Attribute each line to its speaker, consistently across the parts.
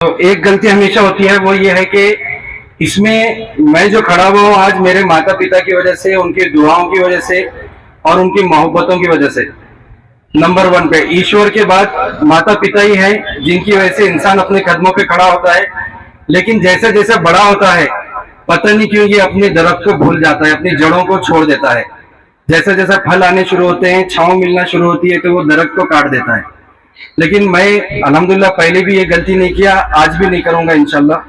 Speaker 1: तो एक गलती हमेशा होती है, वो ये है कि इसमें मैं जो खड़ा हुआ हूँ आज मेरे माता पिता की वजह से, उनकी दुआओं की वजह से और उनकी मोहब्बतों की वजह से। नंबर वन पे ईश्वर के बाद माता पिता ही हैं जिनकी वजह से इंसान अपने कदमों पे खड़ा होता है। लेकिन जैसे जैसे बड़ा होता है पता नहीं क्यों ये अपने दरख्त को भूल जाता है, अपनी जड़ों को छोड़ देता है। जैसे जैसे फल आने शुरू होते हैं, छांव मिलना शुरू होती है, तो वो दरख्त को काट देता है। लेकिन मैं अल्हम्दुलिल्लाह पहले भी ये गलती नहीं किया, आज भी नहीं करूंगा इंशाल्लाह।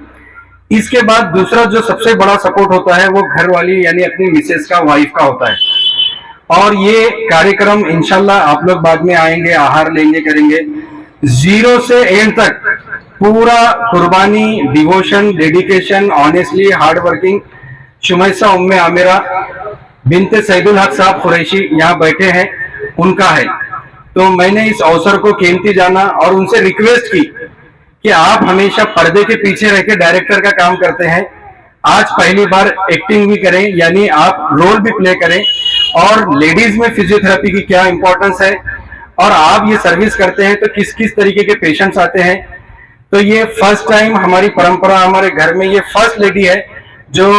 Speaker 1: इसके बाद दूसरा जो सबसे बड़ा सपोर्ट होता है वो घर वाली यानी अपनी मिसेस का, वाइफ का होता है। और ये कार्यक्रम इंशाल्लाह आप लोग बाद में आएंगे, आहार लेंगे, करेंगे। जीरो से एंड तक पूरा कुर्बानी, devotion, dedication, honestly hard working Shumaisa Umme Amira Binte Saidul Haq साहब कुरैशी यहाँ बैठे हैं, उनका है। तो मैंने इस अवसर को कीमती जाना और उनसे रिक्वेस्ट की कि आप हमेशा पर्दे के पीछे रह के डायरेक्टर का काम करते हैं, आज पहली बार एक्टिंग भी करें, यानी आप रोल भी प्ले करें। और लेडीज में फिजियोथेरेपी की क्या इंपॉर्टेंस है और आप ये सर्विस करते हैं तो किस किस तरीके के पेशेंट्स आते हैं। तो ये फर्स्ट टाइम हमारी परंपरा, हमारे घर में ये फर्स्ट लेडी है जो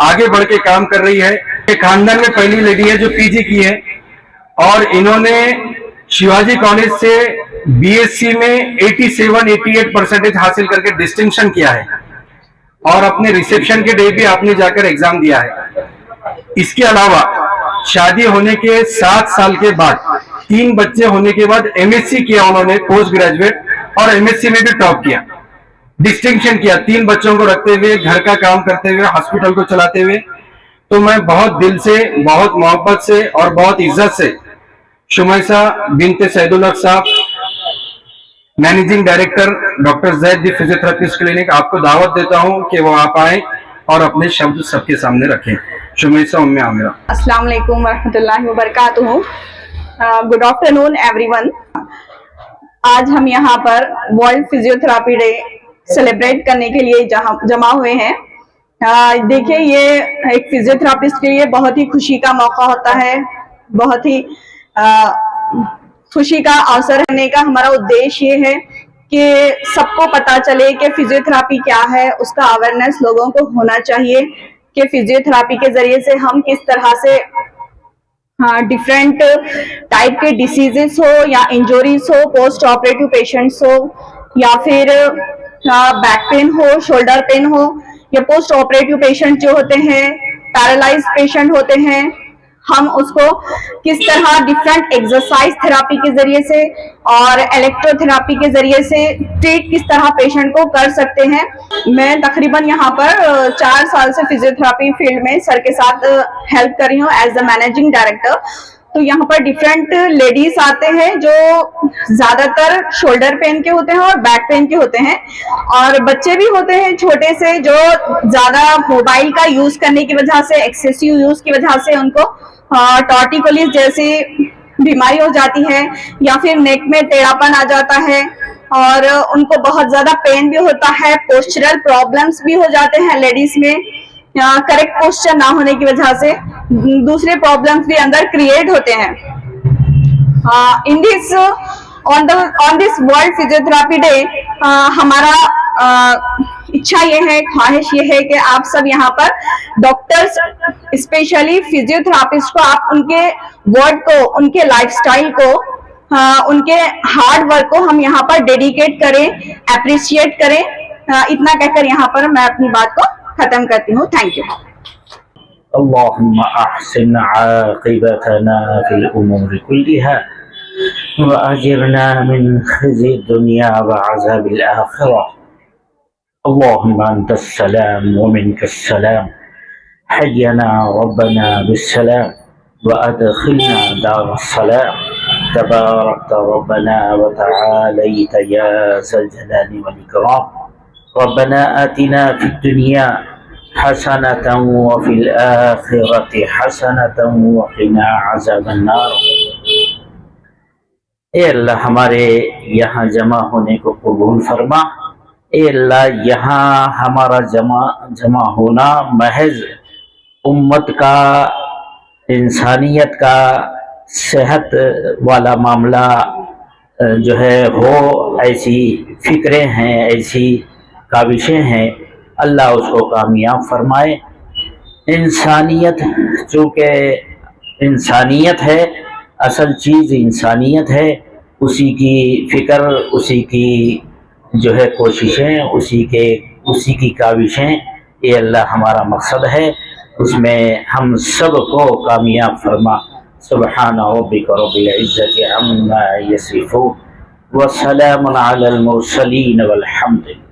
Speaker 1: आगे बढ़ के काम कर रही है। खानदान में पहली लेडी है जो पीजी की है और इन्होंने शिवाजी कॉलेज से बीएससी में 87-88% हासिल करके डिस्टिंक्शन किया है और अपने रिसेप्शन के डे भी आपने जाकर एग्जाम दिया है। इसके अलावा शादी होने के 7 साल के बाद 3 बच्चे होने के बाद एमएससी किया उन्होंने, पोस्ट ग्रेजुएट, और एमएससी में भी टॉप किया, डिस्टिंक्शन किया, 3 बच्चों को रखते हुए, घर का काम करते हुए, हॉस्पिटल को चलाते हुए। तो मैं बहुत दिल से, बहुत मोहब्बत से और बहुत इज्जत से शुमैसा बिनते सैदुल हक साहब, मैनेजिंग डायरेक्टर डॉक्टर जैद दी फिजियोथेरेपिस्ट क्लिनिक, आपको दावत देता हूं कि वो आप आए और अपने शब्द सबके सामने रखें। शुमैसा उम्मे आमिरा।
Speaker 2: अस्सलाम वालेकुम वरहमतुल्लाहि वबरकातुहू। Good afternoon everyone. आज हम यहाँ पर वर्ल्ड फिजियोथेरेपी डे सेलिब्रेट करने के लिए जमा हुए हैं। देखिए, ये एक फिजियोथेरेपिस्ट के लिए बहुत ही खुशी का मौका होता है, बहुत ही खुशी का अवसर रहने का हमारा उद्देश्य ये है कि सबको पता चले कि फिजियोथेरेपी क्या है, उसका अवेयरनेस लोगों को होना चाहिए कि फिजियोथेरेपी के जरिए से हम किस तरह से डिफरेंट टाइप के डिसीजेस हो या इंजरीज हो, पोस्ट ऑपरेटिव पेशेंट्स हो या फिर बैक पेन हो, शोल्डर पेन हो, या पोस्ट ऑपरेटिव पेशेंट जो होते हैं, पैरालाइज पेशेंट होते हैं, हम उसको किस तरह डिफरेंट एक्सरसाइज थेरापी के जरिए से और इलेक्ट्रोथेरापी के जरिए से ट्रीट किस तरह पेशेंट को कर सकते हैं। मैं तकरीबन यहाँ पर 4 साल से फिजियोथेरापी फील्ड में सर के साथ हेल्प कर रही हूँ एज द मैनेजिंग डायरेक्टर। तो यहाँ पर डिफरेंट लेडीज आते हैं जो ज्यादातर शोल्डर पेन के होते हैं और बैक पेन के होते हैं, और बच्चे भी होते हैं छोटे से जो ज्यादा मोबाइल का यूज करने की वजह से, एक्सेसिव यूज की वजह से उनको टॉर्टिकोलिस जैसी बीमारी हो जाती है या फिर नेक में टेढ़ापन आ जाता है और उनको बहुत ज्यादा पेन भी होता है, पोस्चरल प्रॉब्लम्स भी हो जाते हैं लेडीज में, करेक्ट पोस्चर ना होने की वजह से दूसरे प्रॉब्लम्स भी अंदर क्रिएट होते हैं। In this on this world physiotherapy day हमारा इच्छा ये है, ख्वाहिश ये है कि आप सब यहाँ पर डॉक्टर्स, स्पेशली फिजियोथेरापिस्ट को, आप उनके वर्ड को, उनके लाइफस्टाइल को, उनके हार्ड वर्क को हम यहाँ पर डेडिकेट करें, अप्रिशिएट करें। इतना कहकर यहाँ पर मैं अपनी बात को खत्म करती हूँ। Thank you.
Speaker 3: अल्लाहुम्मा अहसिन आक़िबतना फिल उमूरि कुल्लिहा व अजिरना मिन ख़िज़्यि दुनिया व अज़ाबिल आख़िरह। अल्लाहुम्मा अंतस सलाम व मिनकस सलाम, हय्यना रब्बना बिस्सलाम व अदखिलना दारस सलाम, तबारकत रब्बना व तआलैत या ज़ल जलाली वल इकराम। रब्बना आतिना फिद दुनिया हसनतन व फिल आखिरति हसनतन व क़िना अज़ाबन नार। ए अल्लाह, हमारे यहाँ जमा होने को कबूल फरमा। ए अल्लाह, यहाँ हमारा जमा होना महज उम्मत का, इंसानियत का, सेहत वाला मामला जो है हो, ऐसी फ़िक्रें हैं, ऐसी काविशें हैं, अल्लाह उसको कामयाब फरमाए। इंसानियत, चूँकि इंसानियत है, असल चीज़ इंसानियत है, उसी की फ़िक्र, उसी की जो है कोशिशें, उसी की काविशें, ये अल्लाह हमारा मकसद है, उसमें हम सब को कामयाब फरमा। सुब्हान रब्बिक रब्बिल इज़्ज़ति अम्मा यसिफून व सलामुन अलल मुरसलीन वल्हम्दुलिल्लाह।